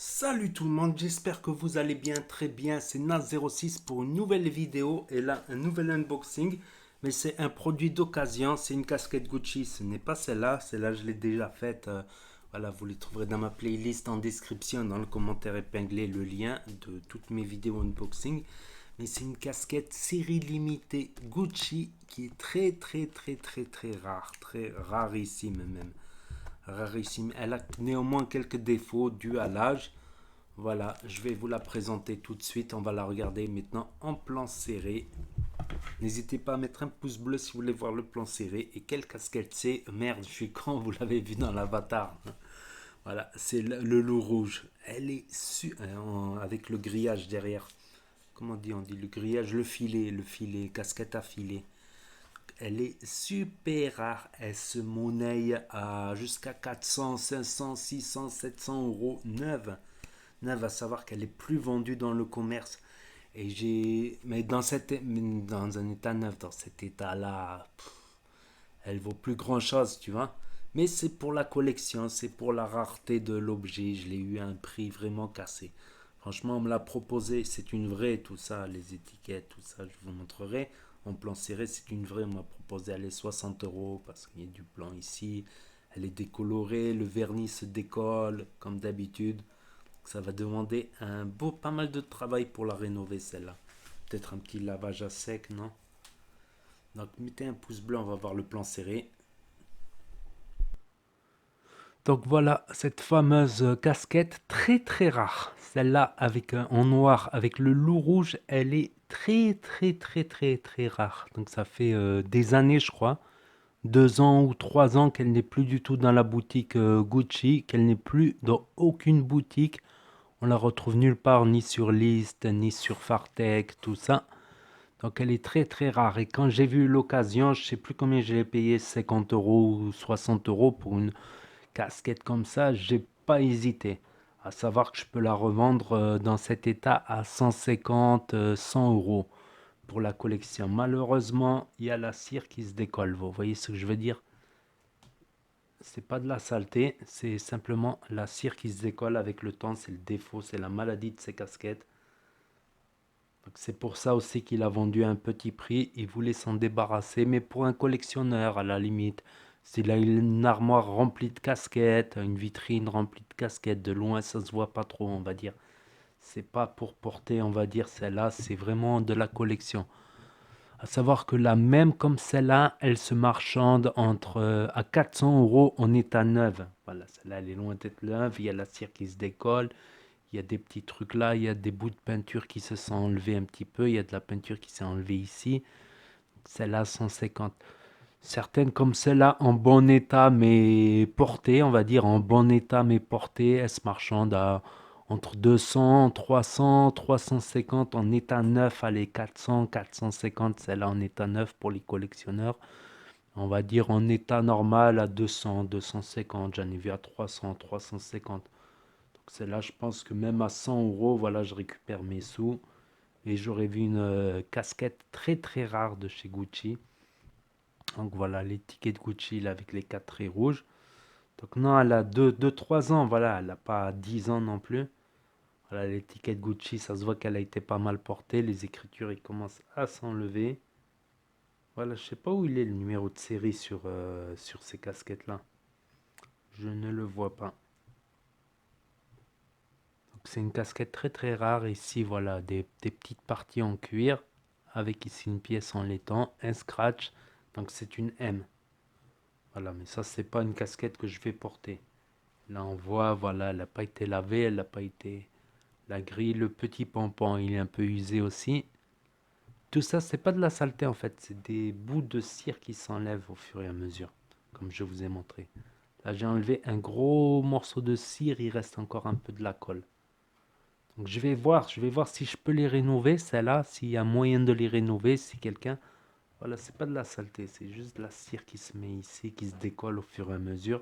Salut tout le monde, j'espère que vous allez bien, très bien. C'est Naz06 pour une nouvelle vidéo et là un nouvel unboxing. Mais c'est un produit d'occasion, c'est une casquette Gucci. Ce n'est pas celle-là, celle-là je l'ai déjà faite. Voilà, vous les trouverez dans ma playlist en description, dans le commentaire épinglé, le lien de toutes mes vidéos unboxing. Mais c'est une casquette série limitée Gucci qui est très rare, très rarissime même. Rarissime. Elle a néanmoins quelques défauts dus à l'âge. Voilà, je vais vous la présenter tout de suite. On va la regarder maintenant en plan serré. N'hésitez pas à mettre un pouce bleu si vous voulez voir le plan serré. Et quelle casquette c'est? Merde, je suis con, vous l'avez vu dans l'avatar. Voilà, c'est le loup rouge. Elle est avec le grillage derrière. Comment on dit le grillage, le filet, casquette à filet. Elle est super rare. Elle se monnaie à jusqu'à 400, 500, 600, 700 euros neuve. Neuve, à savoir qu'elle est plus vendue dans le commerce. Et mais dans un état neuf, dans cet état-là, elle vaut plus grand-chose, tu vois. Mais c'est pour la collection, c'est pour la rareté de l'objet. Je l'ai eu à un prix vraiment cassé. Franchement, on me l'a proposé, c'est une vraie, tout ça, les étiquettes, tout ça, je vous montrerai. En plan serré, c'est une vraie, on m'a proposé, elle est 60 euros parce qu'il y a du blanc ici. Elle est décolorée, le vernis se décolle, comme d'habitude. Ça va demander pas mal de travail pour la rénover, celle-là. Peut-être un petit lavage à sec, non? Donc, mettez un pouce bleu, on va voir le plan serré. Donc voilà, cette fameuse casquette très rare. Celle-là avec en noir avec le loup rouge, elle est très rare. Donc ça fait des années, je crois, 2 ans ou 3 ans qu'elle n'est plus du tout dans la boutique Gucci, qu'elle n'est plus dans aucune boutique. On la retrouve nulle part, ni sur List, ni sur Fartech, tout ça. Donc elle est très rare. Et quand j'ai vu l'occasion, je sais plus combien je l'ai payé, 50 euros ou 60 euros pour une casquette comme ça, j'ai pas hésité. À savoir que je peux la revendre dans cet état à 150, 100 euros pour la collection. Malheureusement, il y a la cire qui se décolle. Vous voyez ce que je veux dire? C'est pas de la saleté, c'est simplement la cire qui se décolle avec le temps. C'est le défaut, c'est la maladie de ces casquettes. Donc c'est pour ça aussi qu'il a vendu à un petit prix. Il voulait s'en débarrasser, mais pour un collectionneur à la limite. S'il a une armoire remplie de casquettes, une vitrine remplie de casquettes, de loin ça se voit pas trop, on va dire. C'est pas pour porter, on va dire, celle-là, c'est vraiment de la collection. À savoir que la même comme celle-là, elle se marchande à 400 euros en état neuf. Voilà, celle-là, elle est loin d'être neuve. Il y a la cire qui se décolle. Il y a des petits trucs là, il y a des bouts de peinture qui se sont enlevés un petit peu, il y a de la peinture qui s'est enlevée ici. Celle-là, 150. Certaines comme celle-là, en bon état mais portée, on va dire en bon état mais portée, elles se marchandent entre 200, 300, 350 en état neuf, allez, 400, 450, celle-là en état neuf pour les collectionneurs. On va dire en état normal à 200, 250, j'en ai vu à 300, 350. Celle-là, je pense que même à 100 euros, voilà, je récupère mes sous. Et j'aurais vu une casquette très rare de chez Gucci. Donc voilà, l'étiquette Gucci là, avec les 4 traits rouges. Donc non, elle a 3 ans, voilà, elle n'a pas 10 ans non plus. Voilà, l'étiquette Gucci, ça se voit qu'elle a été pas mal portée. Les écritures, ils commencent à s'enlever. Voilà, je sais pas où il est le numéro de série sur ces casquettes-là. Je ne le vois pas. C'est une casquette très rare. Ici, voilà, des petites parties en cuir. Avec ici une pièce en laiton, un scratch. Donc c'est une M. Voilà, mais ça, c'est pas une casquette que je vais porter. Là, on voit, voilà, elle n'a pas été lavée, elle n'a pas été... La grille, le petit pompon, il est un peu usé aussi. Tout ça, c'est pas de la saleté en fait. C'est des bouts de cire qui s'enlèvent au fur et à mesure. Comme je vous ai montré. Là, j'ai enlevé un gros morceau de cire. Il reste encore un peu de la colle. Donc je vais voir si je peux les rénover, celles-là, s'il y a moyen de les rénover, si quelqu'un... Voilà, c'est pas de la saleté, c'est juste de la cire qui se met ici, qui se décolle au fur et à mesure.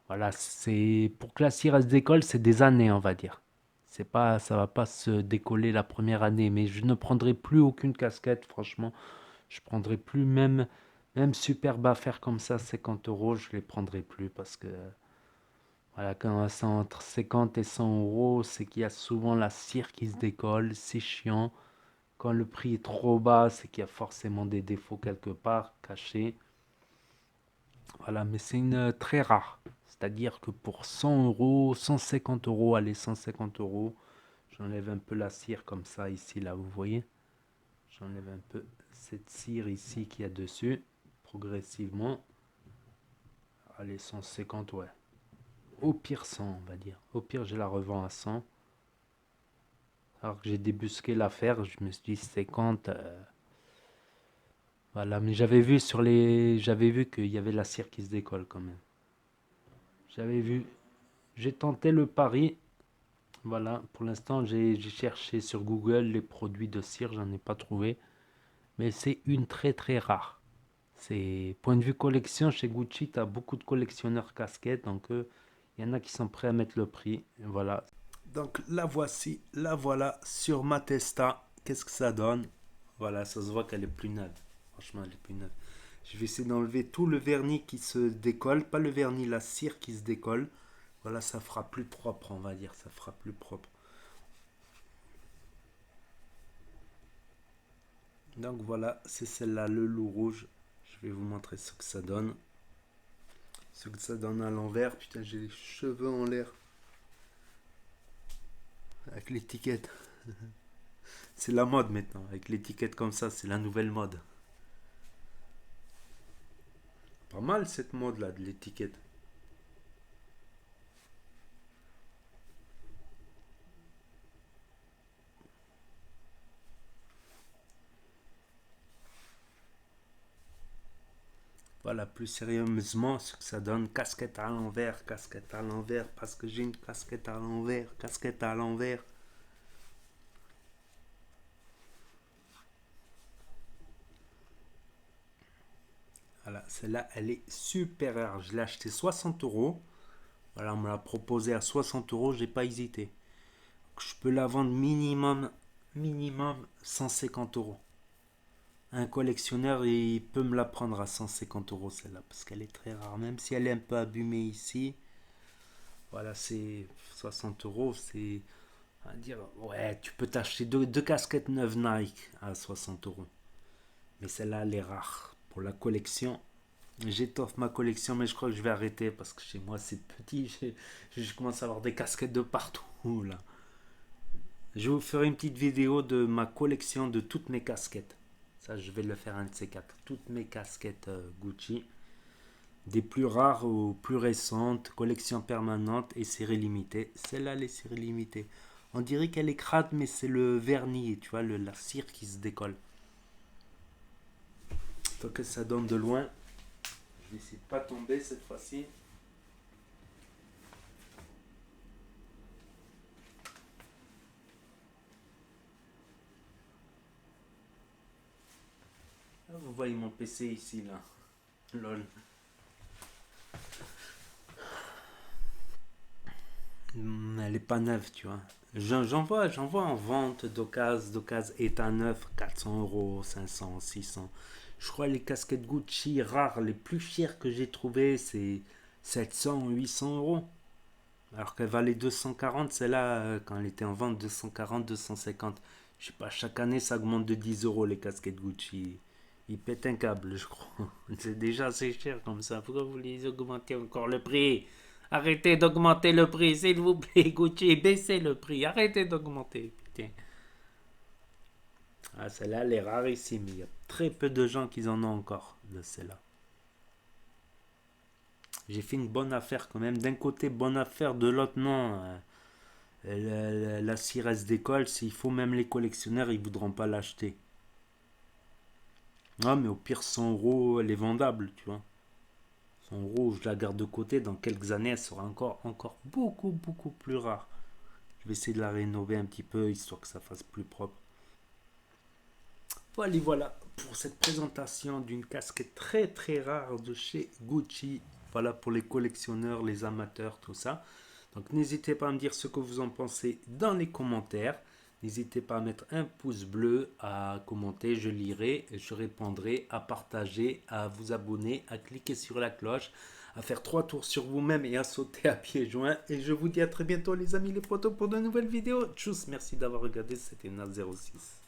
Voilà, c'est... Pour que la cire elle se décolle, c'est des années, on va dire. C'est pas, ça va pas se décoller la première année, mais je ne prendrai plus aucune casquette, franchement. Je prendrai plus même superbe affaire comme ça, 50 euros, je les prendrai plus parce que Voilà, quand c'est entre 50 et 100 euros, c'est qu'il y a souvent la cire qui se décolle, c'est chiant. Quand le prix est trop bas, c'est qu'il y a forcément des défauts quelque part cachés. Voilà, mais c'est une très rare. C'est-à-dire que pour 100 euros, 150 euros, allez, 150 euros, j'enlève un peu la cire comme ça ici, là, vous voyez. J'enlève un peu cette cire ici qu'il y a dessus, progressivement. Allez, 150, ouais. Au pire 100, on va dire. Au pire, je la revends à 100. Alors que j'ai débusqué l'affaire, je me suis dit 50. Voilà, mais j'avais vu qu'il y avait la cire qui se décolle quand même. J'avais vu. J'ai tenté le pari. Voilà, pour l'instant, j'ai cherché sur Google les produits de cire, j'en ai pas trouvé. Mais c'est une très très rare. C'est point de vue collection chez Gucci, tu as beaucoup de collectionneurs casquettes, donc il y en a qui sont prêts à mettre le prix. Et voilà. Donc la voici, la voilà sur ma Testa. Qu'est-ce que ça donne? Voilà, ça se voit qu'elle est plus neuve. Franchement, elle est plus neuve. Je vais essayer d'enlever tout le vernis qui se décolle, pas le vernis, la cire qui se décolle. Voilà, ça fera plus propre, on va dire, ça fera plus propre. Donc voilà, c'est celle-là, le loup rouge. Je vais vous montrer ce que ça donne. Ce que ça donne à l'envers. Putain, j'ai les cheveux en l'air. Avec l'étiquette. C'est la mode maintenant. Avec l'étiquette comme ça, c'est la nouvelle mode. Pas mal cette mode-là de l'étiquette. Voilà, plus sérieusement, ce que ça donne, casquette à l'envers, parce que j'ai une casquette à l'envers, casquette à l'envers. Voilà, celle-là, elle est super rare. Je l'ai acheté 60 euros. Voilà, on me l'a proposé à 60 euros, j'ai pas hésité. Je peux la vendre minimum 150 euros. Un collectionneur, il peut me la prendre à 150 euros celle-là, parce qu'elle est très rare. Même si elle est un peu abîmée ici, voilà, c'est 60 euros, c'est à dire, ouais, tu peux t'acheter deux casquettes neuves Nike à 60 euros. Mais celle-là, elle est rare. Pour la collection, j'étoffe ma collection, mais je crois que je vais arrêter parce que chez moi, c'est petit. Je commence à avoir des casquettes de partout, là. Je vous ferai une petite vidéo de ma collection de toutes mes casquettes. Ça, je vais le faire un de ces quatre. Toutes mes casquettes Gucci. Des plus rares aux plus récentes, collection permanente et série limitée. Celle-là, les séries limitées. On dirait qu'elle est crade, mais c'est le vernis, tu vois, la cire qui se décolle. Tant que ça donne de loin, je vais essayer de pas tomber cette fois-ci. Ah, vous voyez mon PC ici, là. Lol. Elle est pas neuve, tu vois. J'en vois en vente d'occasion état neuf, 400 euros, 500, 600. Je crois les casquettes Gucci rares, les plus chères que j'ai trouvées, c'est 700, 800 euros. Alors qu'elle valait 240, celle-là, quand elle était en vente, 240, 250. Je sais pas, chaque année, ça augmente de 10 euros les casquettes Gucci. Ils pètent un câble, je crois. C'est déjà assez cher comme ça. Pourquoi vous les augmentez encore le prix? Arrêtez d'augmenter le prix, s'il vous plaît, Gucci. Baissez le prix. Arrêtez d'augmenter. Putain. Ah, celle-là, elle est rarissime. Il y a très peu de gens qui en ont encore de celle-là. J'ai fait une bonne affaire quand même. D'un côté, bonne affaire, de l'autre, non. La Ciresse d'école, s'il faut, même les collectionneurs, ils voudront pas l'acheter. Ah, mais au pire, 100 euros, elle est vendable, tu vois. 100 euros, je la garde de côté. Dans quelques années, elle sera encore beaucoup plus rare. Je vais essayer de la rénover un petit peu, histoire que ça fasse plus propre. Voilà pour cette présentation d'une casquette très rare de chez Gucci. Voilà pour les collectionneurs, les amateurs, tout ça. Donc n'hésitez pas à me dire ce que vous en pensez dans les commentaires. N'hésitez pas à mettre un pouce bleu, à commenter, je lirai, je répondrai, à partager, à vous abonner, à cliquer sur la cloche, à faire 3 tours sur vous-même et à sauter à pieds joints. Et je vous dis à très bientôt les amis les potos pour de nouvelles vidéos. Tchuss, merci d'avoir regardé, c'était Na06.